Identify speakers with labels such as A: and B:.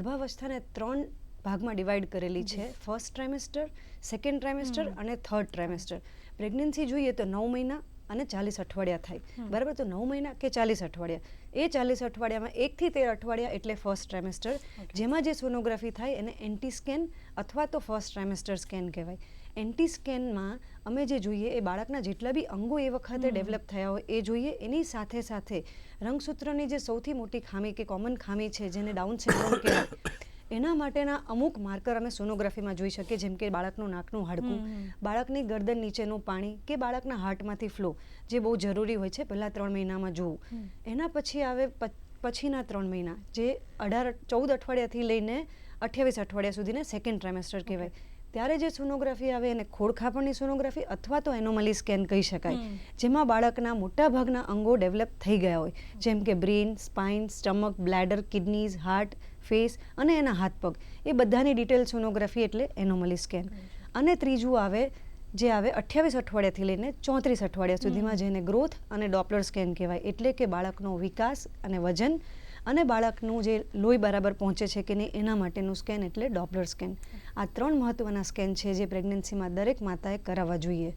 A: ગર્ભાવસ્થાને 3 ભાગમાં ડિવાઈડ કરેલી છે. ફર્સ્ટ ટ્રાઇમેસ્ટર, સેકન્ડ ટ્રાઇમેસ્ટર અને થર્ડ ટ્રાઇમેસ્ટર. પ્રેગ્નન્સી જોઈએ તો 9 મહિના અને 40 અઠવાડિયા થાય, બરાબર. તો 9 મહિના કે 40 અઠવાડિયા, એ 40 અઠવાડિયામાં 1 થી 13 અઠવાડિયા એટલે ફર્સ્ટ ટ્રાઇમેસ્ટર. જેમાં જે સોનોગ્રાફી થાય એને એન્ટી સ્કેન અથવા તો ફર્સ્ટ ટ્રાઇમેસ્ટર સ્કેન કહેવાય. એન્ટી સ્કેનમાં અમે જે જોઈએ એ બાળકના જેટલા બી અંગો એ વખતે ડેવલપ થયા હોય એ જોઈએ. એની સાથે સાથે રંગસૂત્રની જે સૌથી મોટી ખામી કે કોમન ખામી છે જેને ડાઉન સિન્ડ્રોમ કહેવાય, એના માટેના અમુક માર્કર અમે સોનોગ્રાફીમાં જોઈ શકીએ, જેમ કે બાળકનું નાકનું હાડકું, બાળકની ગરદન નીચેનું પાણી કે બાળકના હાર્ટમાંથી ફ્લો, જે બહુ જરૂરી હોય છે પહેલાં 3 મહિનામાં જોવું. એના પછી આવે પછીના 3 મહિના, જે 14 અઠવાડિયાથી લઈને 28 અઠવાડિયા સુધીને સેકન્ડ ટ્રાઇમેસ્ટર કહેવાય. ત્યારે જે સોનોગ્રાફી આવે એને ખોળખાપણની સોનોગ્રાફી અથવા તો એનોમલી સ્કેન કહી શકાય, જેમાં બાળકના મોટા ભાગના અંગો ડેવલપ થઈ ગયા હોય, જેમ કે brain, spine, stomach, bladder, kidneys, heart, face અને એના હાથ પગ, એ બધાની ડિટેલ સોનોગ્રાફી એટલે એનોમલી સ્કેન. અને ત્રીજું આવે 28 અઠવાડિયાથી લઈને 34 અઠવાડિયા સુધીમાં, જેને ગ્રોથ અને ડોપલર સ્કેન કહેવાય. એટલે કે બાળકનો વિકાસ અને વજન અને બાળકનું જે લોહી બરાબર પહોંચે છે કે નહીં એના માટેનું સ્કેન એટલે ડોપલર સ્કેન. આ 3 મહત્વના સ્કેન છે જે પ્રેગ્નન્સીમાં દરેક માતાએ કરાવવા જોઈએ.